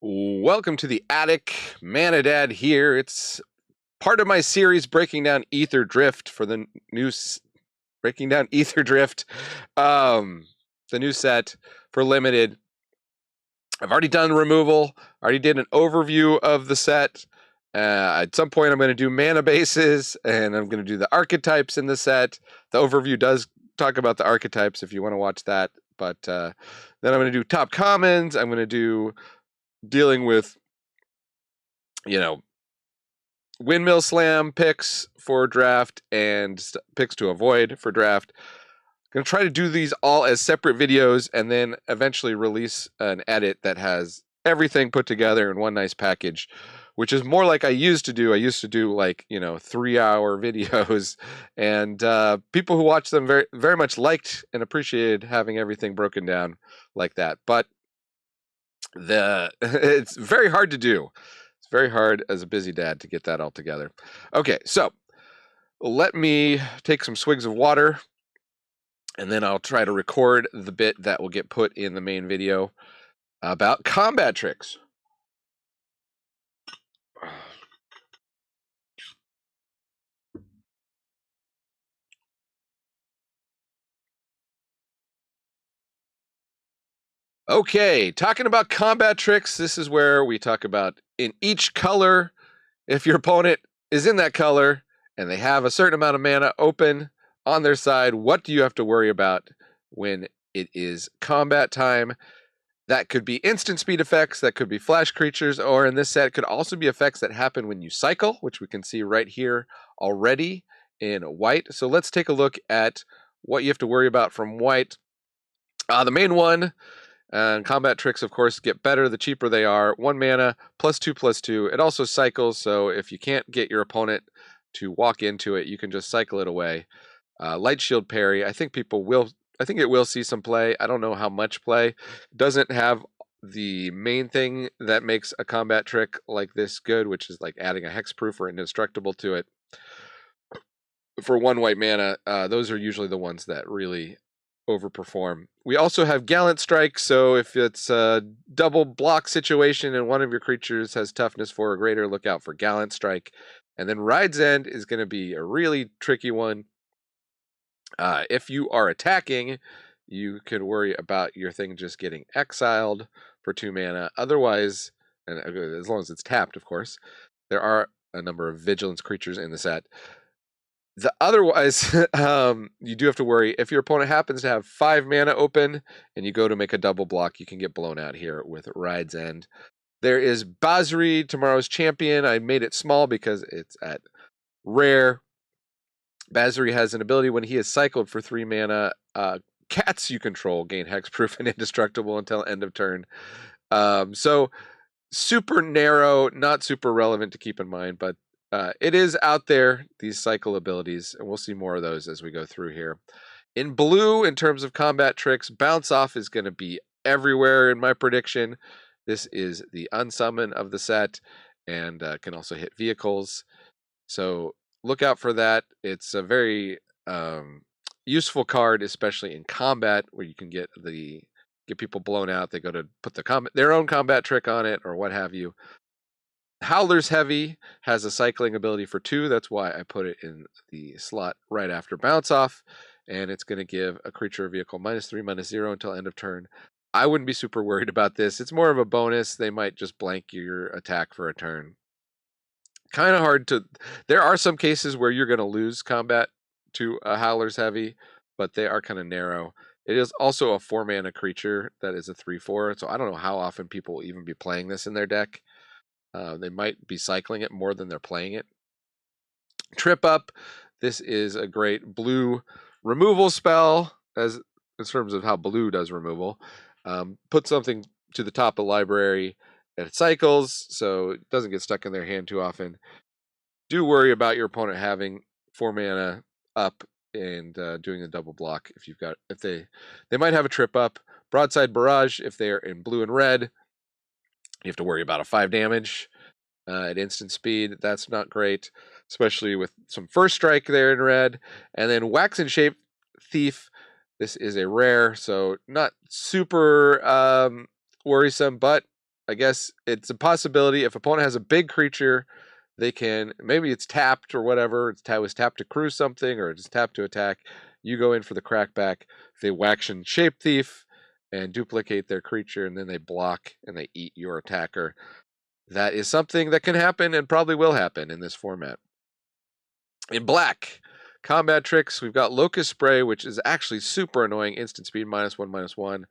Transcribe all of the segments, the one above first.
Welcome to the attic. Manadad here. It's part of my series breaking down Aetherdrift for the new breaking down Aetherdrift, the new set for limited. I've already done removal. Already did an overview of the set. At some point, I'm going to do mana bases, and I'm going to do the archetypes in the set. The overview does talk about the archetypes if you want to watch that. But then I'm going to do top commons. I'm going to do dealing with, windmill slam picks for draft and picks to avoid for draft. I'm going to try to do these all as separate videos and then eventually release an edit that has everything put together in one nice package, which is more like I used to do. I used to do 3-hour videos, and people who watched them very, very much liked and appreciated having everything broken down like that. But it's very hard to do. It's very hard as a busy dad to get that all together. Okay, so let me take some swigs of water, and then I'll try to record the bit that will get put in the main video about combat tricks. Okay, talking about combat tricks, this is where we talk about in each color, if your opponent is in that color and they have a certain amount of mana open on their side, what do you have to worry about when it is combat time? That could be instant speed effects, that could be flash creatures, or in this set, it could also be effects that happen when you cycle, which we can see right here already in white. So let's take a look at what you have to worry about from white. The main one, and combat tricks, of course, get better the cheaper they are. 1 mana, +2/+2. It also cycles, so if you can't get your opponent to walk into it, you can just cycle it away. Light Shield Parry, I think it will see some play. I don't know how much play. It doesn't have the main thing that makes a combat trick like this good, which is like adding a hexproof or indestructible to it. For 1 white mana, those are usually the ones that really overperform. We also have Gallant Strike, so if it's a double block situation and one of your creatures has toughness 4 or greater, look out for Gallant Strike. And then Ride's End is going to be a really tricky one. If you are attacking, you could worry about your thing just getting exiled for 2 mana. Otherwise, and as long as it's tapped, of course, there are a number of vigilance creatures in the set. Otherwise, you do have to worry if your opponent happens to have 5 mana open and you go to make a double block, you can get blown out here with Ride's End. There is Basri, Tomorrow's Champion. I made it small because it's at rare. Basri has an ability when he is cycled for 3 mana. Cats you control gain hexproof and indestructible until end of turn. So super narrow, not super relevant to keep in mind, but it is out there, these cycle abilities, and we'll see more of those as we go through here. In blue, in terms of combat tricks, Bounce Off is going to be everywhere in my prediction. This is the unsummon of the set and can also hit vehicles. So look out for that. It's a very useful card, especially in combat, where you can get people blown out. They go to put their own combat trick on it or what have you. Howler's Heavy has a cycling ability for 2. That's why I put it in the slot right after Bounce Off. And it's going to give a creature or vehicle -3/-0 until end of turn. I wouldn't be super worried about this. It's more of a bonus. They might just blank your attack for a turn. Kind of hard to... There are some cases where you're going to lose combat to a Howler's Heavy, but they are kind of narrow. It is also a 4 mana creature that is a 3/4, so I don't know how often people will even be playing this in their deck. They might be cycling it more than they're playing it. Trip Up. This is a great blue removal spell in terms of how blue does removal. Put something to the top of the library and it cycles, so it doesn't get stuck in their hand too often. Do worry about your opponent having 4 mana up and doing a double block if they might have a Trip Up. Broadside Barrage if they are in blue and red. You have to worry about a 5 damage at instant speed. That's not great, especially with some first strike there in red. And then Wax and Shape Thief. This is a rare, so not super worrisome, but I guess it's a possibility. If opponent has a big creature, they can, maybe it's tapped or whatever. Was tapped to crew something, or it's tapped to attack. You go in for the crackback. They Waction Shape Thief and duplicate their creature, and then they block and they eat your attacker. That is something that can happen and probably will happen in this format. In black, combat tricks, we've got Locust Spray, which is actually super annoying. Instant speed -1/-1.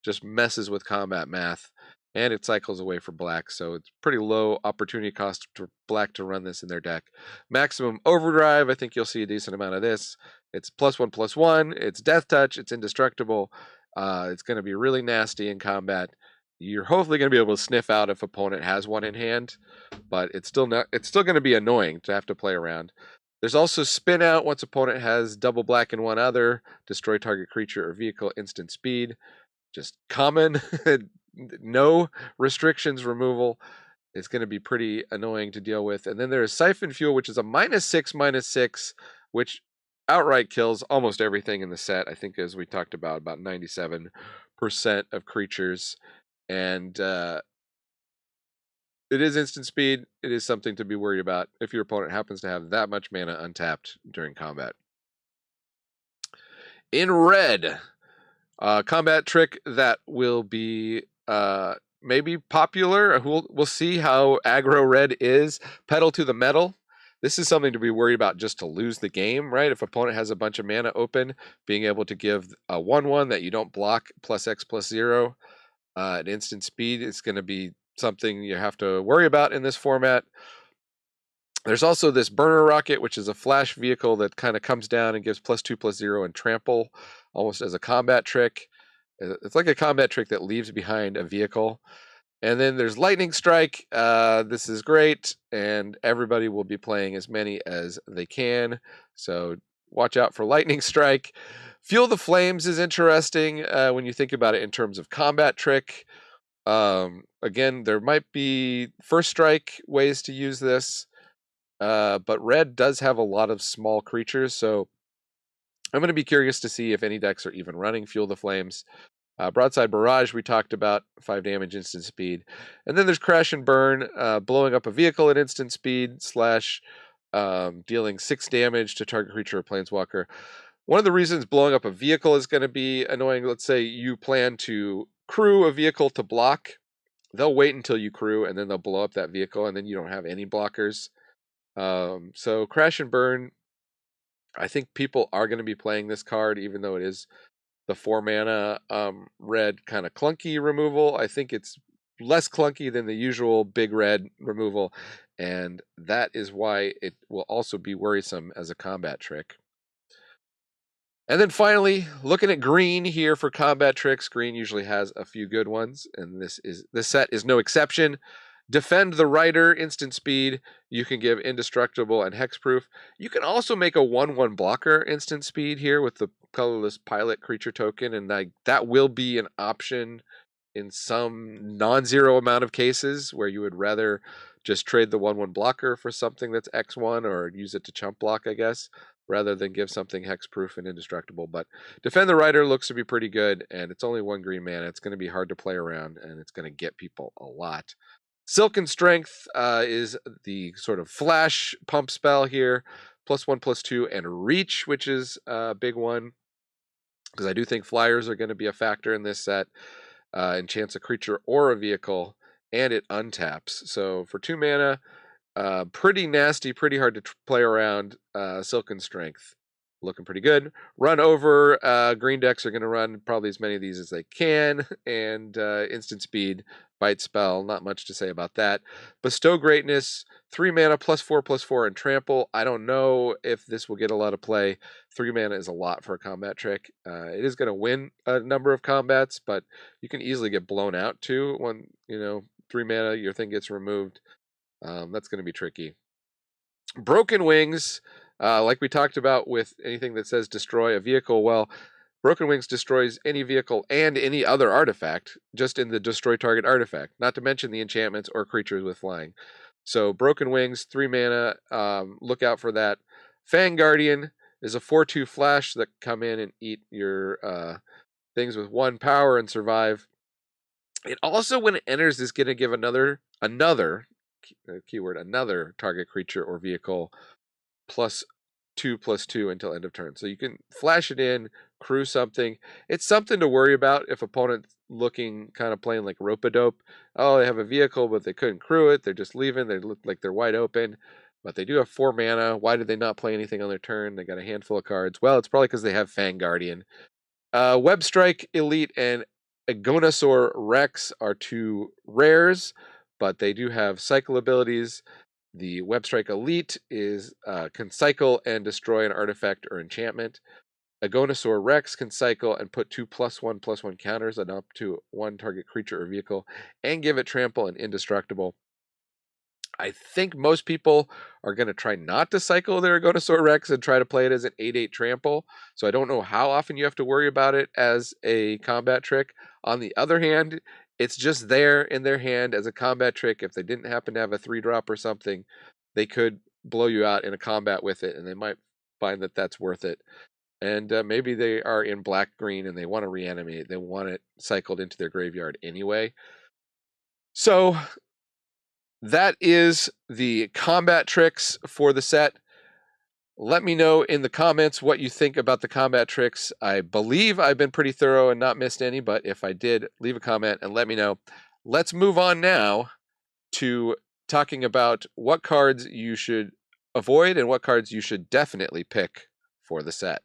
Just messes with combat math. And it cycles away for black, so it's pretty low opportunity cost for black to run this in their deck. Maximum Overdrive, I think you'll see a decent amount of this. It's +1/+1. It's Death Touch. It's indestructible. It's going to be really nasty in combat. You're hopefully going to be able to sniff out if opponent has one in hand, but it's still going to be annoying to have to play around. There's also Spin Out once opponent has double black and one other. Destroy target creature or vehicle, instant speed. Just common. No restrictions removal. It's going to be pretty annoying to deal with. And then there's Siphon Fuel, which is a -6/-6, which outright kills almost everything in the set. I think, as we talked about 97% of creatures. And it is instant speed. It is something to be worried about if your opponent happens to have that much mana untapped during combat. In red, combat trick that will be maybe popular. We'll see how aggro red is. Pedal to the Metal. This is something to be worried about just to lose the game, right? If opponent has a bunch of mana open, being able to give a 1/1 that you don't block +X/+0 at instant speed is going to be something you have to worry about in this format. There's also this Burner Rocket, which is a flash vehicle that kind of comes down and gives +2/+0 and trample, almost as a combat trick. It's like a combat trick that leaves behind a vehicle. And then there's Lightning Strike. This is great, and everybody will be playing as many as they can. So watch out for Lightning Strike. Fuel the Flames is interesting when you think about it in terms of combat trick. Again, there might be first strike ways to use this, but red does have a lot of small creatures, so I'm going to be curious to see if any decks are even running Fuel the Flames. Broadside Barrage, we talked about, 5 damage, instant speed. And then there's Crash and Burn, blowing up a vehicle at instant speed / dealing 6 damage to target creature or planeswalker. One of the reasons blowing up a vehicle is going to be annoying, let's say you plan to crew a vehicle to block. They'll wait until you crew, and then they'll blow up that vehicle, and then you don't have any blockers. So Crash and Burn, I think people are going to be playing this card, even though it is the 4 mana red kind of clunky removal. I think it's less clunky than the usual big red removal, and that is why it will also be worrisome as a combat trick. And then finally, looking at green here for combat tricks. Green usually has a few good ones, and this set is no exception. Defend the Rider, instant speed. You can give indestructible and hexproof. You can also make a 1/1 blocker instant speed here with the colorless pilot creature token, and that will be an option in some non-zero amount of cases where you would rather just trade the 1/1 blocker for something that's X1 or use it to chump block, I guess, rather than give something hexproof and indestructible. But Defend the Rider looks to be pretty good, and it's only 1 green mana. It's going to be hard to play around, and it's going to get people a lot. Silken Strength is the sort of flash pump spell here. +1/+2 and Reach, which is a big one, because I do think flyers are going to be a factor in this set. Enchants a creature or a vehicle, and it untaps. So for 2 mana, pretty nasty, pretty hard to play around. Silken Strength looking pretty good. Run Over, green decks are going to run probably as many of these as they can, and instant speed, bite spell, not much to say about that. Bestow Greatness, 3 mana, +4/+4 and trample. I don't know if this will get a lot of play. 3 mana is a lot for a combat trick. It is going to win a number of combats, but you can easily get blown out too when 3 mana, your thing gets removed. That's going to be tricky. Broken Wings, like we talked about with anything that says destroy a vehicle, well, Broken Wings destroys any vehicle and any other artifact just in the destroy target artifact, not to mention the enchantments or creatures with flying. So Broken Wings, 3 mana, look out for that. Fang Guardian is a 4/2 flash that come in and eat your things with 1 power and survive. It also, when it enters, is going to give another keyword, another target creature or vehicle +2/+2 until end of turn. So you can flash it in, crew something. It's something to worry about if opponent's looking kind of playing like rope-a-dope. Oh, they have a vehicle, but they couldn't crew it. They're just leaving. They look like they're wide open, but they do have 4 mana. Why did they not play anything on their turn? They got a handful of cards. Well, it's probably because they have Fang Guardian. Web Strike Elite and Agonosaur Rex are 2 rares, but they do have cycle abilities. The Web Strike Elite can cycle and destroy an artifact or enchantment. Agonosaur Rex can cycle and put 2 +1/+1 counters on up to 1 target creature or vehicle and give it trample and indestructible. I think most people are going to try not to cycle their Agonosaur Rex and try to play it as an 8/8 trample. So I don't know how often you have to worry about it as a combat trick. On the other hand, it's just there in their hand as a combat trick. If they didn't happen to have a 3-drop or something, they could blow you out in a combat with it, and they might find that that's worth it. And maybe they are in black-green and they want to reanimate. They want it cycled into their graveyard anyway. So that is the combat tricks for the set. Let me know in the comments what you think about the combat tricks. I believe I've been pretty thorough and not missed any, but if I did, leave a comment and let me know. Let's move on now to talking about what cards you should avoid and what cards you should definitely pick for the set.